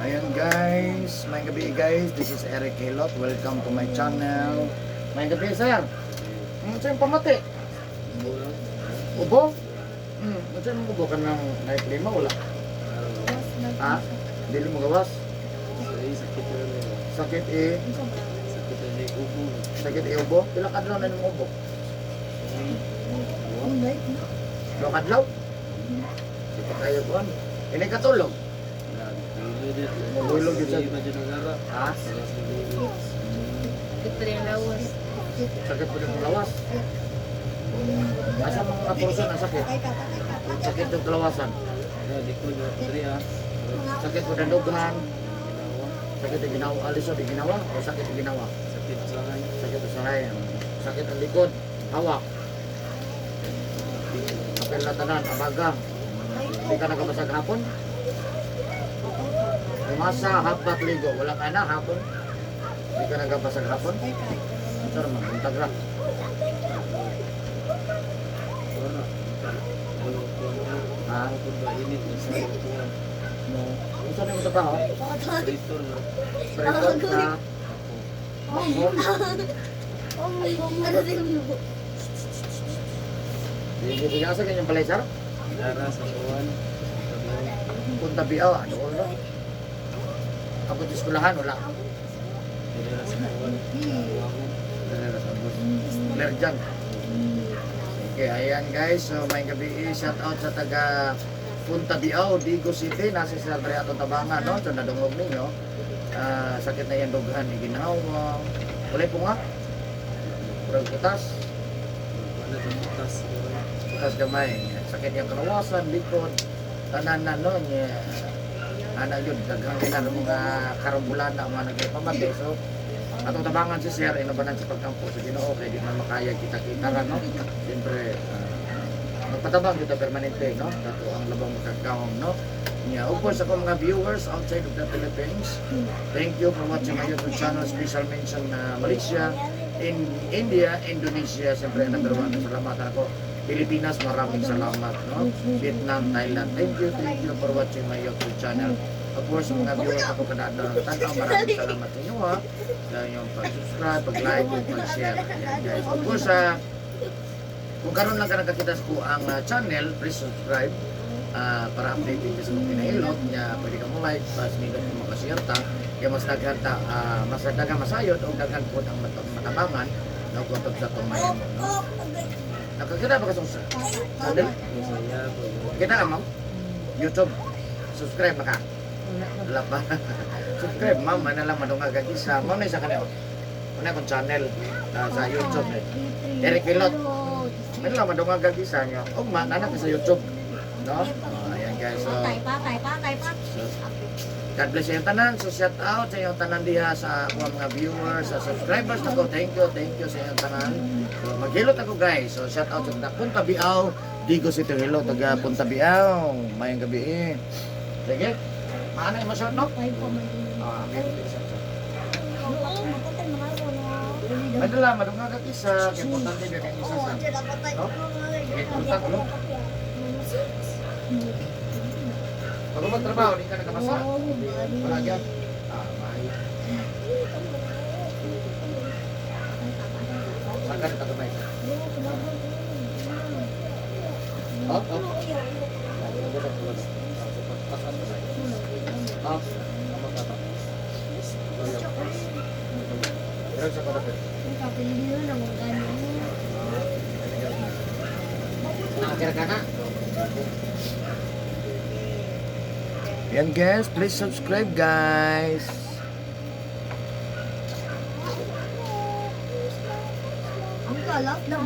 Ayan guys, may gabi guys, this is Eric Hilot, welcome to my channel. May gabi sir, ano sa'yo pamati? Ubo? Ano sa'yo ubo ka ng night lima? Wala? Ha? Dili mo gawas? Sakit eh? Sakit eh ubo? Ilang kadlaw na yung ubo? Ilang kadlaw? Ito tayo ko ano? Ini katulog? Mahulog yun sa... Ha? Sakit pa rin lawas. Sakit po yung lawas. Asa mga puso na sakit? Sakit yung kalawasan. Sakit po ng dughan. Sakit yung ginawa. Aliso yung ginawa o sakit yung ginawa? Sakit yung saray. Sakit ang likod. Hawak. Kapil na tanan. Abaga. Hindi ka nagabasag hapon? Umasa, hapat, ligo. Wala ka na hapon? Hindi ka nagabasag hapon? Ito naman, buntag ra. Ha? No. Gusto na mo sa baho? Spiritor na. Hindi ka sa kanyang balay, sir? Punta biaw, ano ulo? Ako di skulahan, wala. Lerjan. Okay, ayan guys. So, may gabi shout out sa taga Punta Biao, Digo City. Nasa sa Briato Tabangan, no? So, nadungog ninyo. Sakit na yan, dughan, iginawa. Wala po nga. Purag kutas. Kutas gamay. Sakit yung kalawasan, likod. Tanan na, no? Ana yun, daghang na mga karambulan na mga nagpamati. So, atong tabangan si Sir, inabanan sa pagkampo sa Ginoo kay di man makaya kita-kita ra, no? Siyempre, magpatabang dito permanente, no? Dato ang labang makagawang, no? Yeah, of course, ako mga viewers outside of the Philippines, thank you for watching my YouTube channel. Special mention na Malaysia, in India, Indonesia, siyempre number one, salamatan ako. Pilipinas, maraming salamat, no? Vietnam, Thailand, thank you for watching my YouTube channel. Of course, mga viewers ako kanadang tanaw, maraming salamat sa inyo, ha? Sa inyong pag-subscribe, pag-like, and pag-share. Ayan, guys. Of course, kung karoon lang ka nakakita sa ang channel, please subscribe para updated ka sa mga pinahilot niya. Pwede ka mo like, pas nindot mo makashare ta. Kaya mas daghan ta, mas daghan masayod o daghan po ang matabangan na kutob sa tumayan mo, no? Nakakita ba ka sa channel? Kita ka, ma'am? YouTube. Subscribe na ka. Wala pa. Subscribe, ma'am. Ano lang, madungag ang isa. Ma'am na isa ka na yun. Ano akong channel sa YouTube. Eric Hilot. Ano lang, madungag ang isa nyo. O, ma'am, anak ka sa YouTube. No? Ayan, guys. So, God bless yung tanan. So, shout out sa yung tanan diha sa mga viewers, sa subscribers na ko. Thank you sa yung tanan. So, maghilot ako guys. So, shout out sa Punta Biao, Digo City. Hello, taga Punta Biao. Mayang gabi. Sige. Maanay mo siya, no? Okay. Madala, madungag at isa. Kaya importante na kayo isa sa. No? Okay, punta ko, no? Pag magtrabaho, hindi ka nakapasa. Palagyan. May. Saan ka nakatumay? Up. Up. Direk sa kodapit. Nakakira ka na? Yan guys, please subscribe guys. Ang kalap na.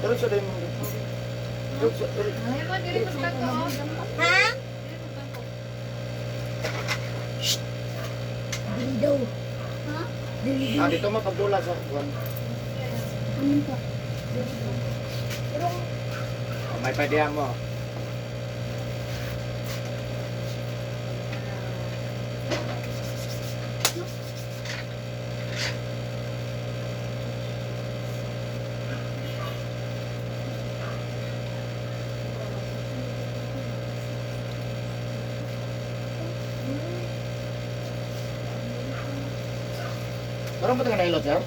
Pero sa dahil mo. Ha? Dito. Ha? Dito mapagdula sa kuwan. Amin po. May padihan mo. Parang ba ito ka nailot, sir?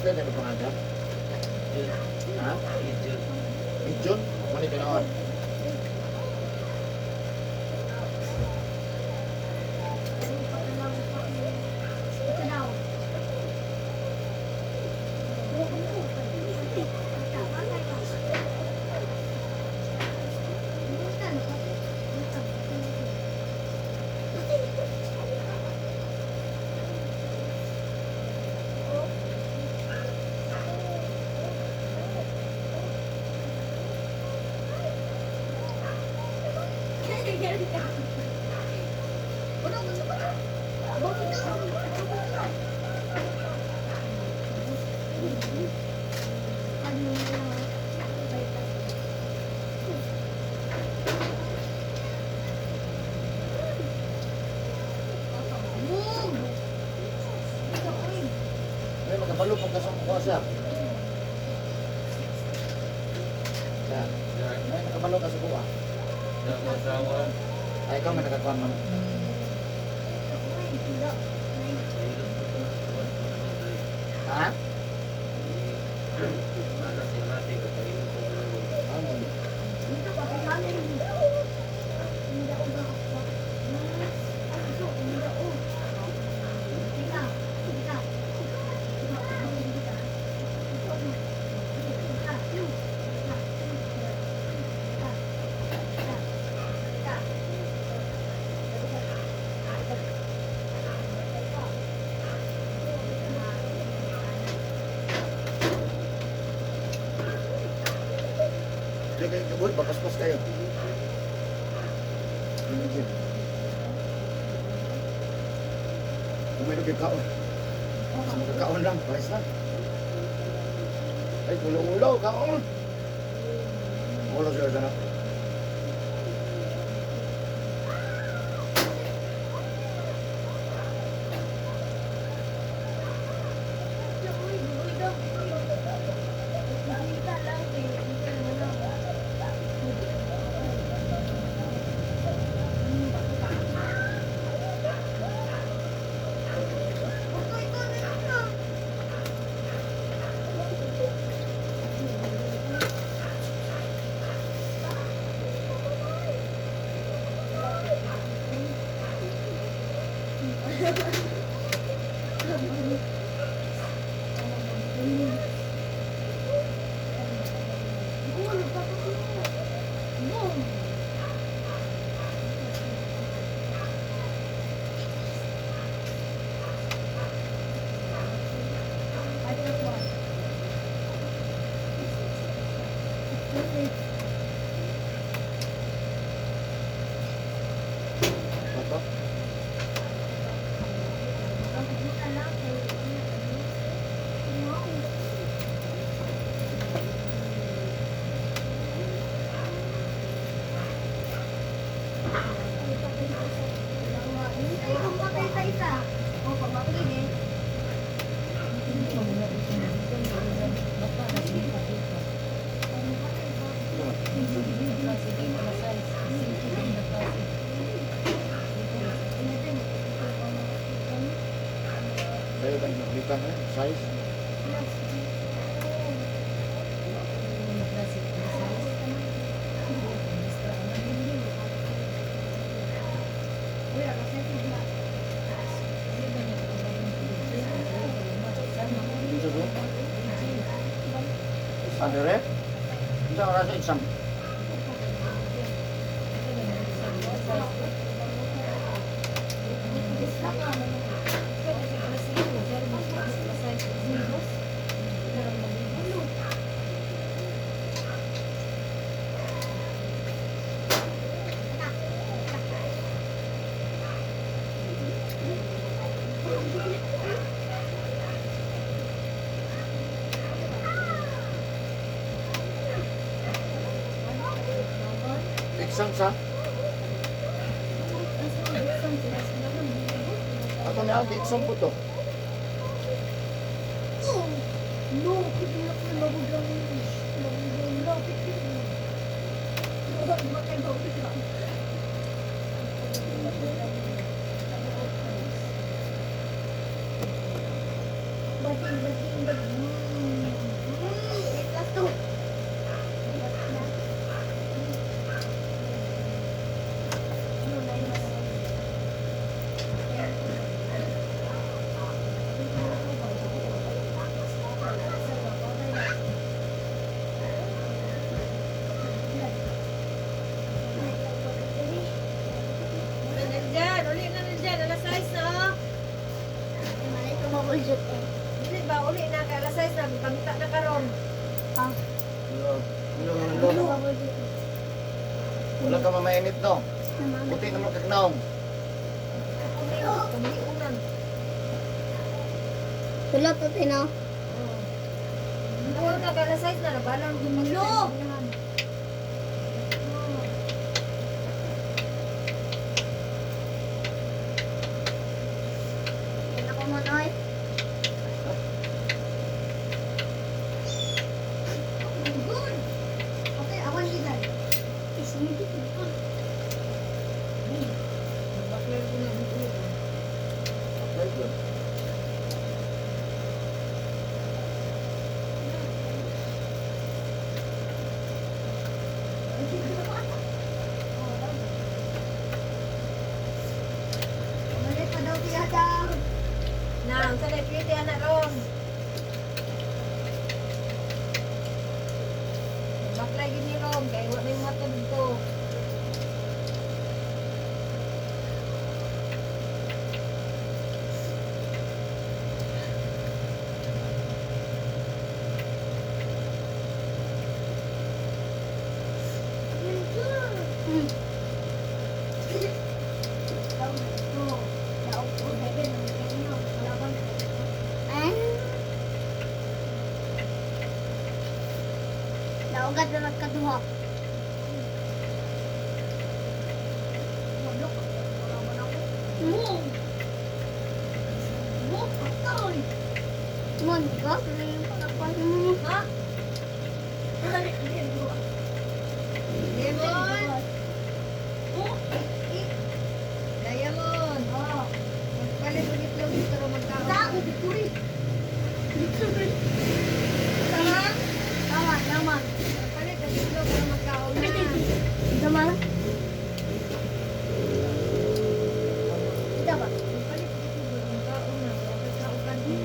Saan ano pangalan? Ha? Midjun? Mani pinoon? May magkabalo pag kasama siya. May nakabalo ka sa buwa. Ay, ikaw may nakakuha mo. Ha? Hindi kayo kabul, bakaspas kayo. Kumain kayo kaon. Sa mga kaon lang, pares lang. Ay, ulo-ulo, kaon. Ulo siya sana. Apa? Saya kan berikan size. Itu tuh. Ano rin? Hindi ako nasa exam. Exam sa? Ako na ate, exam po to. No, hindi na ko mabugang English. Mabugang lapit yun. Bakit bakit lang? Bating. Ikas to. Nandyan, uli na nandyan, alas 6 na oh. Mali ko mabuljot eh. Hindi ba, uli na, kaya alas 6 na, pangita na karon. Ah, Wala mabuljot eh. Wala ka mamainit no? Namama. Puti naman kagnaong. Kumiunan. Tulot to tino. Buwan na, kaya alas 6 na, nabalang gumalo. Ako mo noy. Good. Okay, awan lidan. Ismidi ko. Bakler ko na yung ulo. Very good. Mali pa daw siya daw. Na, ang sa deputy anak ron. Baklay gini ron, kaya wala na yung mata dito. Hmm. Naugat na nagkaduha. Mon, ka? Ha? Lemon! Diamond! Magpalit ulit lang dito rin magkaon. Sarang? Magpalit ulit lang para magkaon na. Sama? Kita ba? Magpalit ulit lang para magkaon na. Magkaon ka din.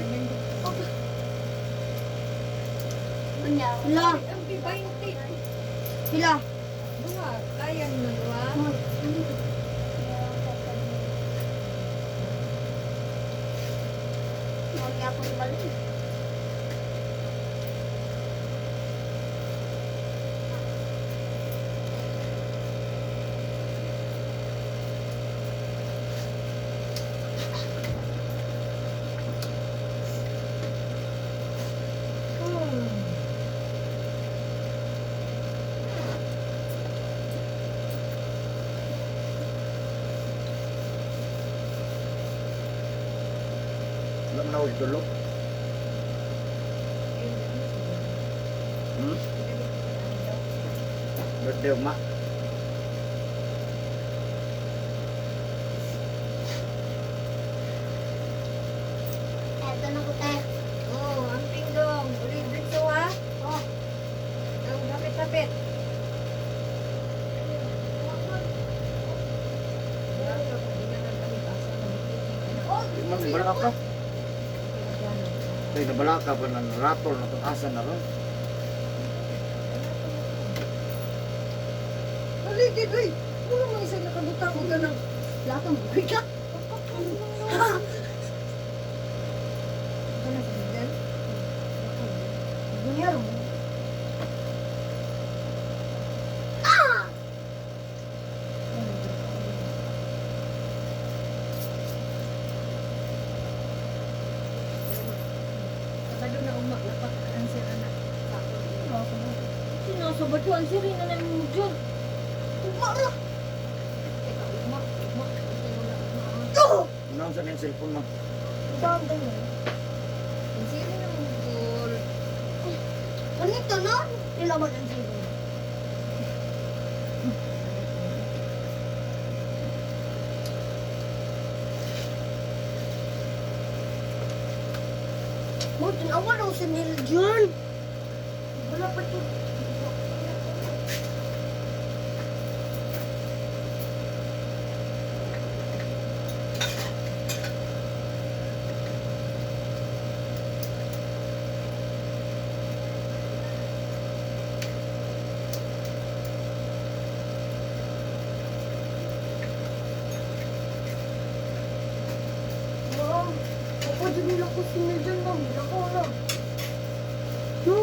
Unya. Hila. Ang B20. Hila. Dua. Kaya naman dua. Unya ako balik. Wala na ako dulog. Hmm? Birthday ma. Eto na ko tayo. Oh, ang pingdong. Ulit dito ha. Oh. Ang lapit-lapit. Man bala ka. Kay nabala ka ba ng ratol na asa na ron. paligid, uy. Wala mga isa nakabutang ko ka ng latang bigat. Ano sa bigat? Bunyar mo. Kadto na umak lapat ang sir anak. Sinasabat ko, ang siri na namin mo dyan. Umara! Teka, umak. Kasi wala umak. Oh! Unang sa yung cellphone mo. Daan mo. Ang siri na mo gol. Anito na? Nilaban ang siri. Mo, tinawa daw si Neil dyan. Wala pa ito. Ma'am, kapag nila ko si Neil dyan, ma'am. Nako na. No?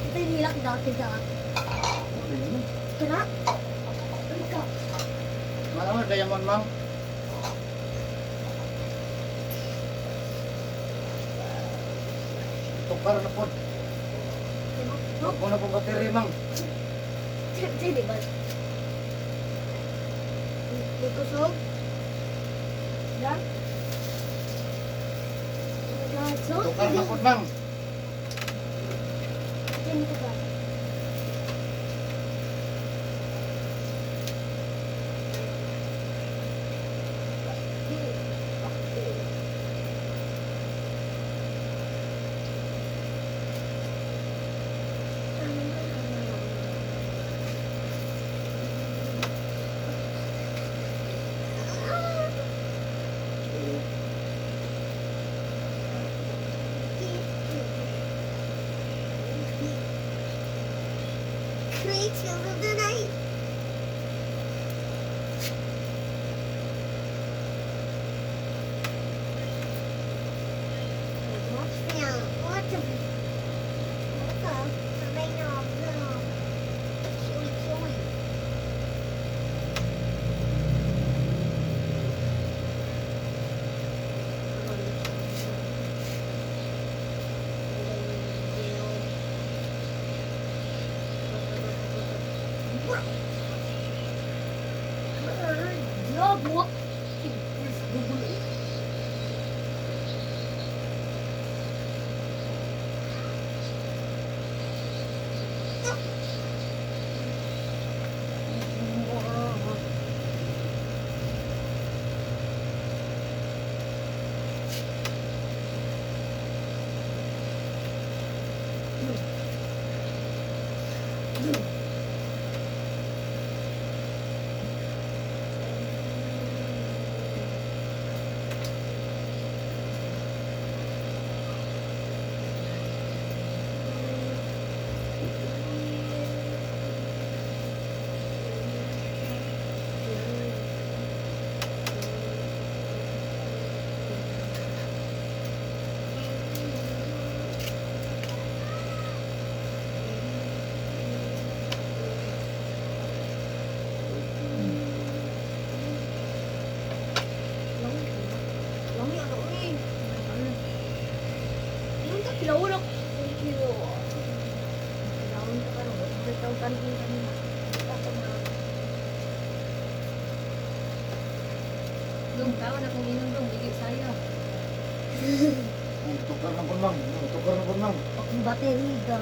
Ito yung nilak dati dati. Kena? Ika. Ano, diamond, ma'am? Tukar na po. Ako na po battery, ma'am. Sige ba? Ikusog? Yan? So, Tukar na po, ma'am. Sino ko ba? Creature of the night. Watch me out. What the? Sabay na ako. Chewy. Labo. Laulok. Thank you. Laulok ka rin. Ito ang kanina. Dong, tawon akong inom dong, digit saya. Tukar na po, ma'am. Tukar na po, ma'am. Ang battery ka.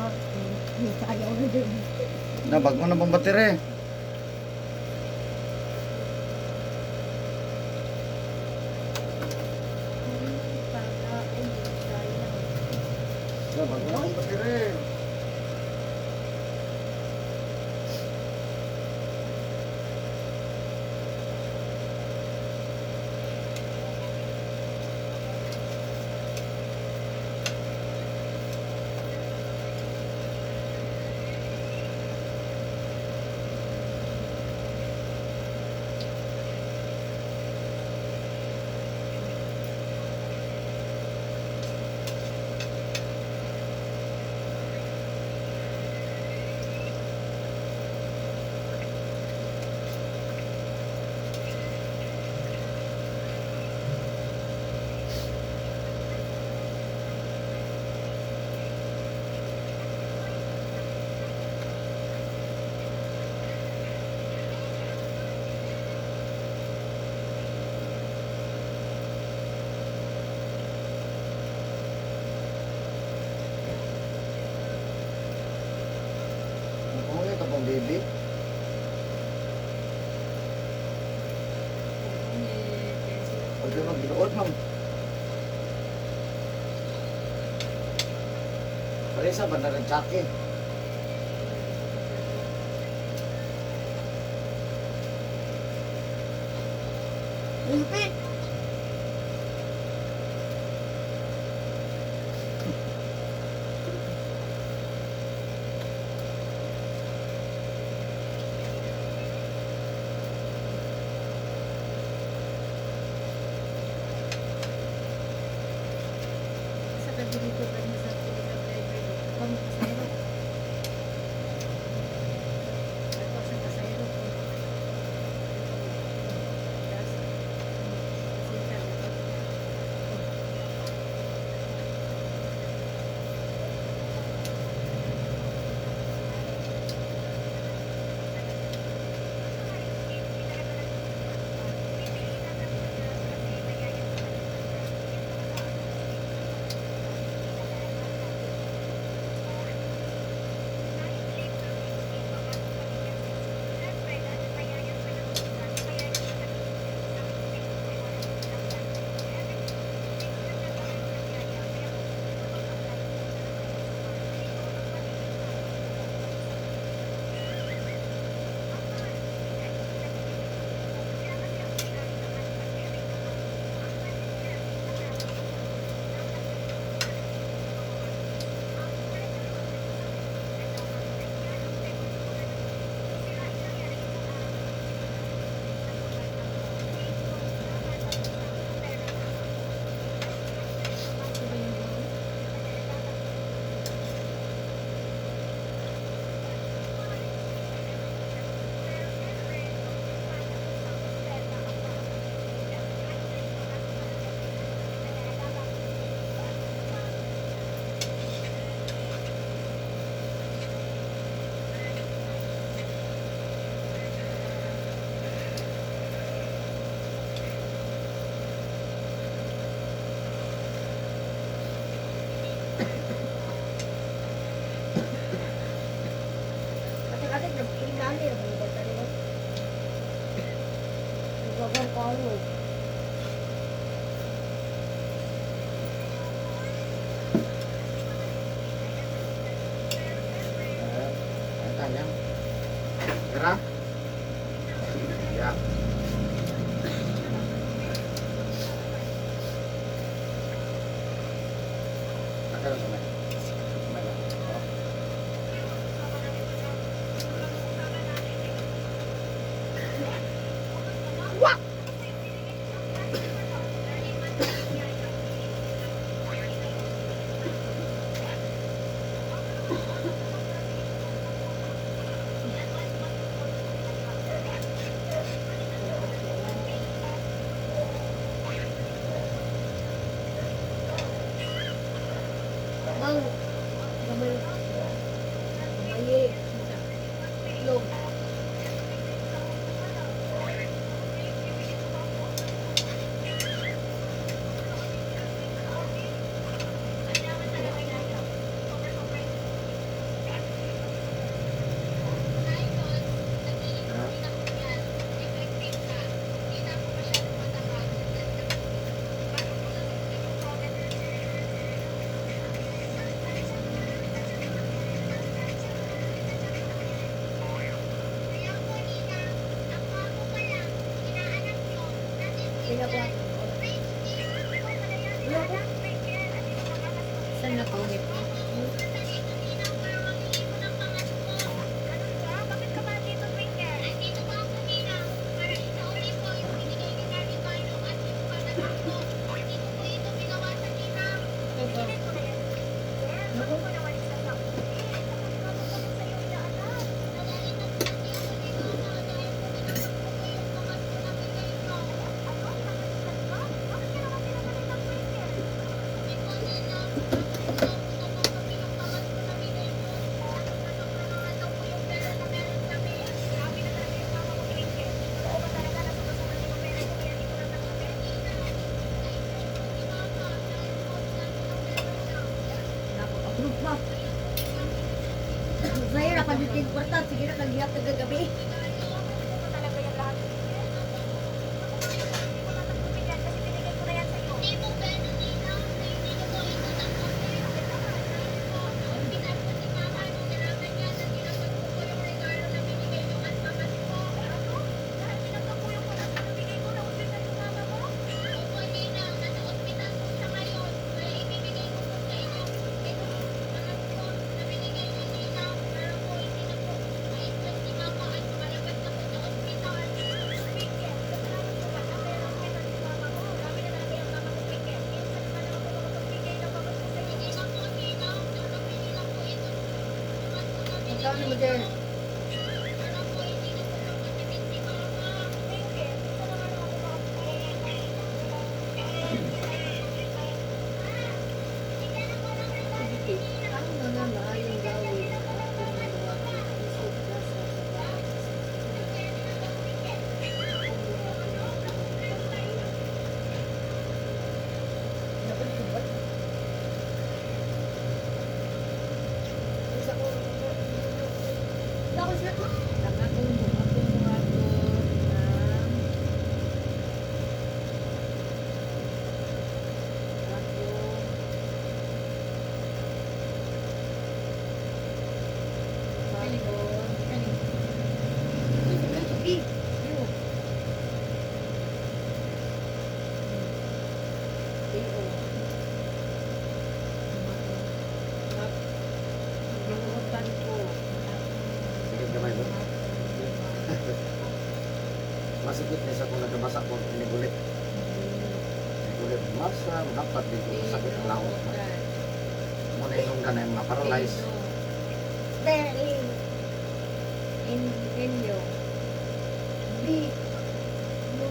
Sayaw na din. Nabag mo na pong battery. Nabag mo na pong battery. Ito pong baby. Huwag yung magbinuod, ma'am. Parisa ba na rin tsake? Lupit. Sa pagdilito pa niya sa Philippine Library. dami ang mga tayo. Ibabang ko ano. Ang yan. Tira. Ya. Nagkaroon sa may. May lang. Oh. Bang. Gamay. Gamay. Itlog. Pinabot. Pinabot. Saan na po? Approve pa. Saya na panitin kwarta. Sige na kagihap na gagabi. Ikaw na model. Ang mga maayong gawin at ginagawa ko isip ka sa sabahan. Dapat ko ba? Isa ko. Tapos na ko. Nakakong buhatong buhato ng Sige, gamay mo. Masikip na sa kung nagabasa ko inigulit. Inigulit. Masa, dapat dito. Sakit ang lawas. Muna yung ka na yung mga paralyzed. Sterling. Inyo. B. U.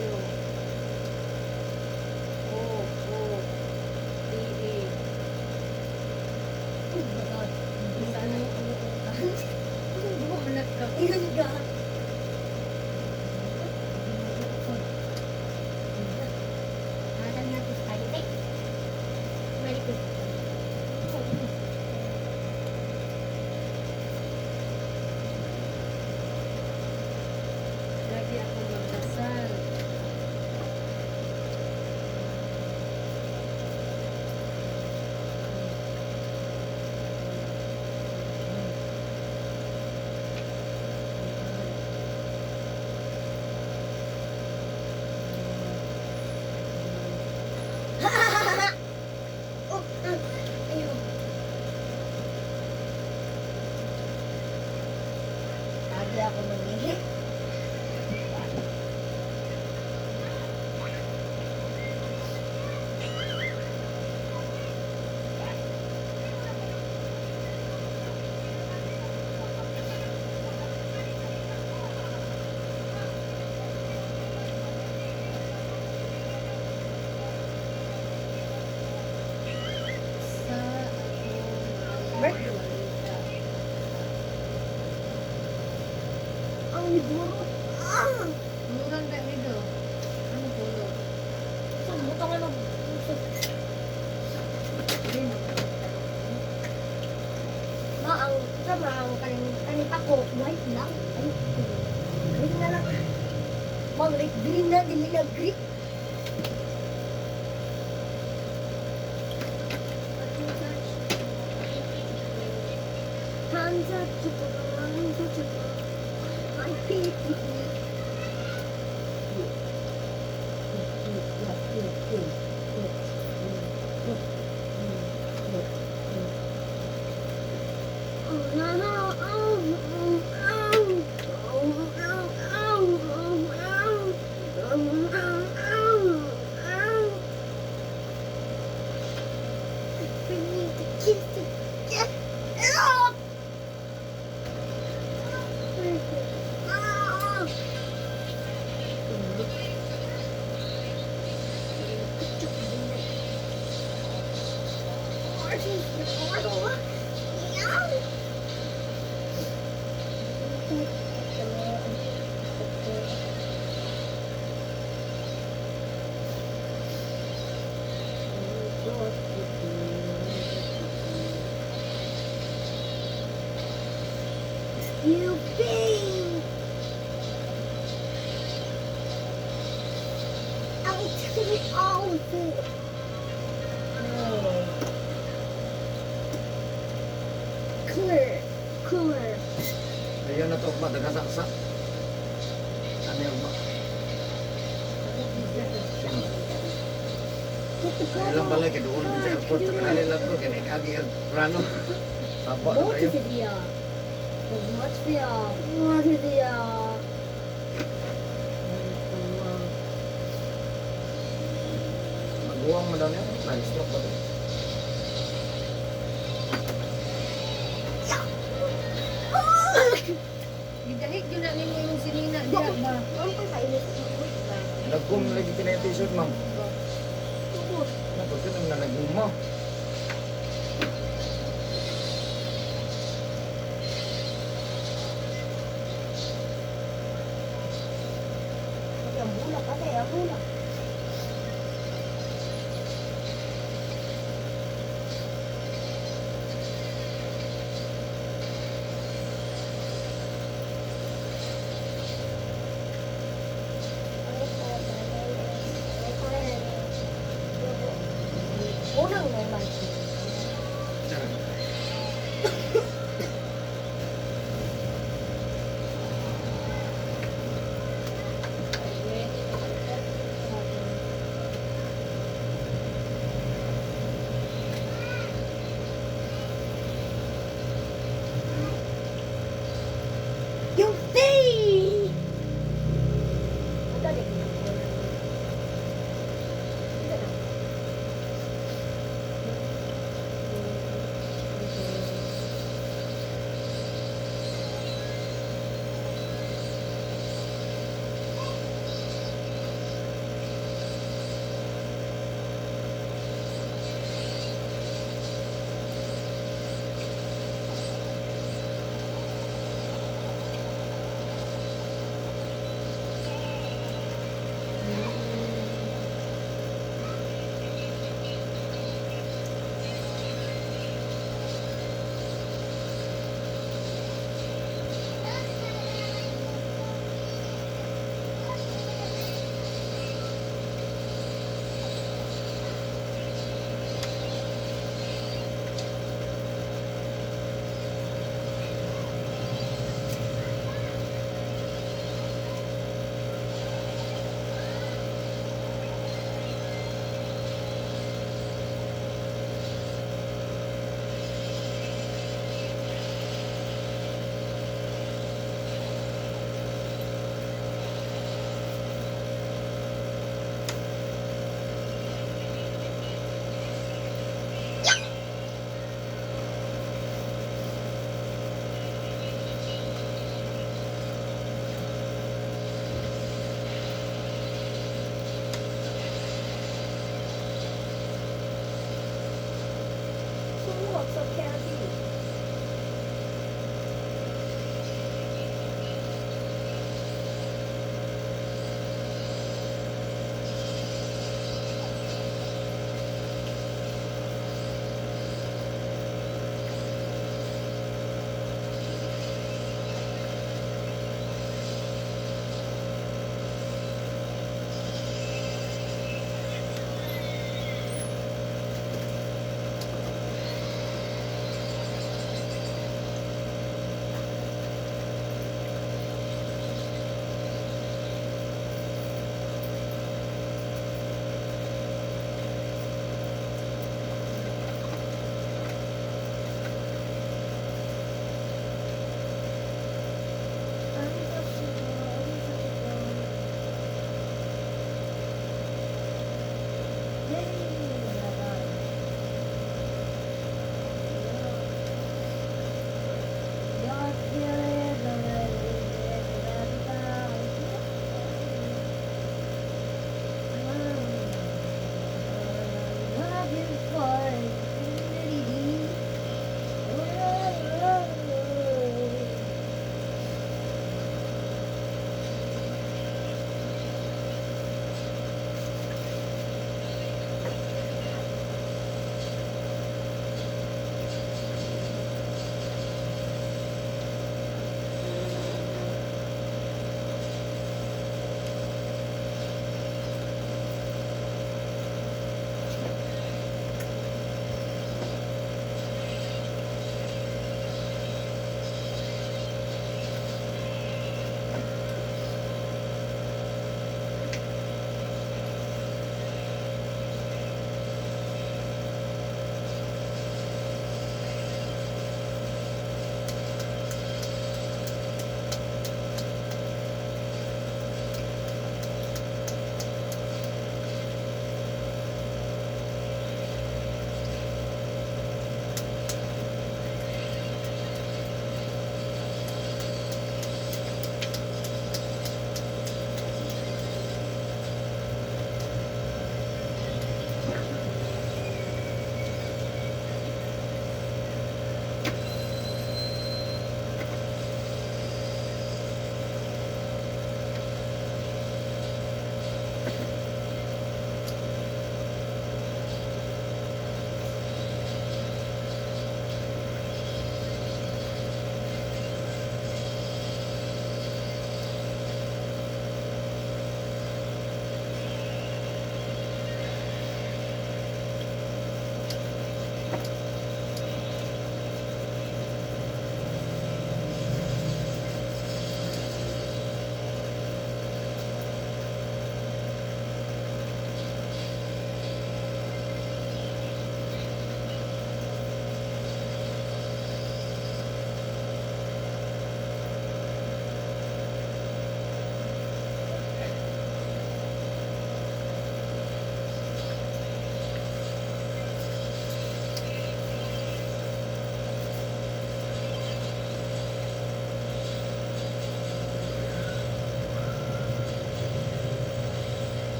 You. O. O. D. Oh my God. Saan ang bumanat ka? Ilan ka? Asan nga ito tayo? Balik ko. Hindi ako nangihi. Sa Bert? Ang liburo. Tuluran ba dito? Ano tulog? Sa buto nga ng... Ma, ang sama ang kanita ko, white lang. Ay, green na lang. Mang, like green na, dili na green. Hands up to the line, to the I feel You pay. I'll take it all for. Clear, clear. Ayun na to, ugma, dagasaksak. Ano yung ugma? Get the Ayun lang pala, kidoon din sa airport. Sa kanali lang to, kaya ikagi ang plano. Sapa na What tayo. is it here? What's here? What is here? Maguwang mo daw niya. Na-stroke ba to? Gidahig yun na ninyo yung sinina diya ba? Ano pa kainit? Nagkum lagi ka na yung t-shirt, ma'am. Ano ba ito nang nalagum mo? Ang bulak kasi, ang bulak. Unang naman.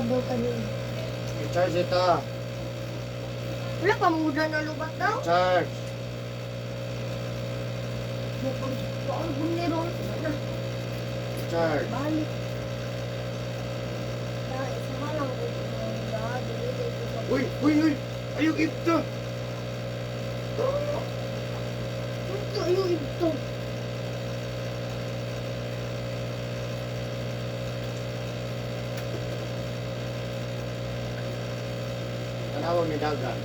daw kanina. I-charge ito. Wala pa muda na lubat daw. Charge. Ang bunero. Charge. Balik. Isa ka lang ko. Uy, uy, uy. Ayok ito. Ito yung ito. Tanawag ni Dagan.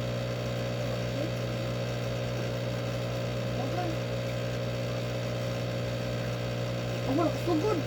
Ako, sugod.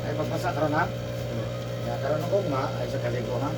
Ay, pagpasa karon ha? Ya, karon ako nga, ay sa kaligo ha?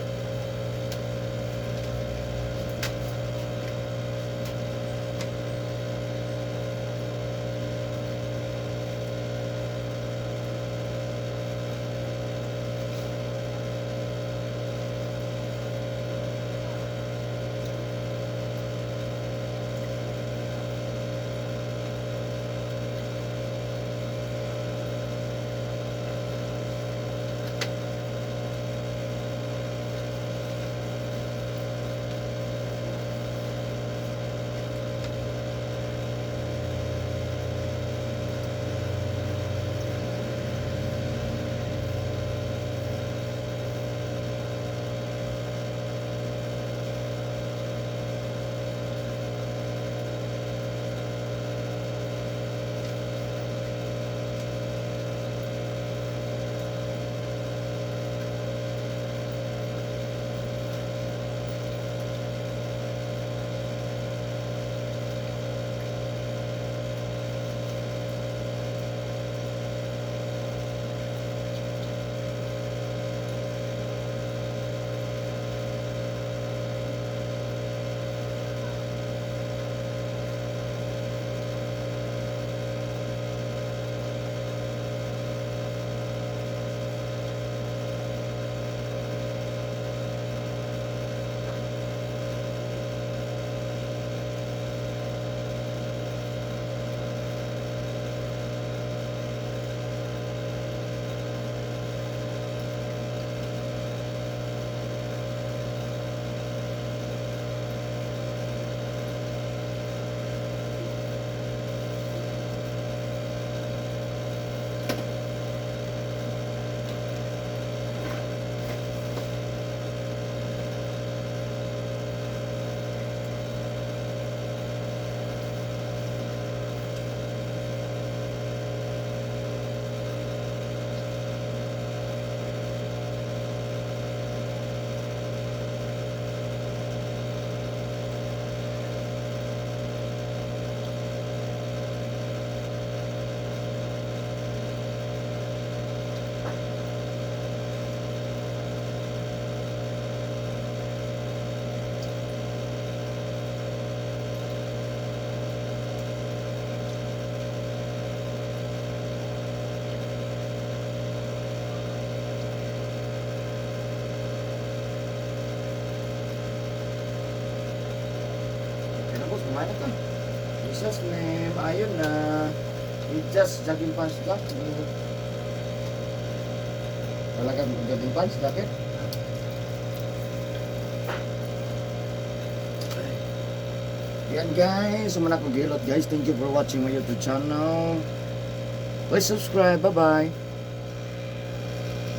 Ano ka? Jesus, may maayon na it just jogging pants ka. Talagang jogging pants, bakit? Yan guys, sumanak ko gilot guys. Thank you for watching my YouTube channel. Please subscribe. Bye-bye.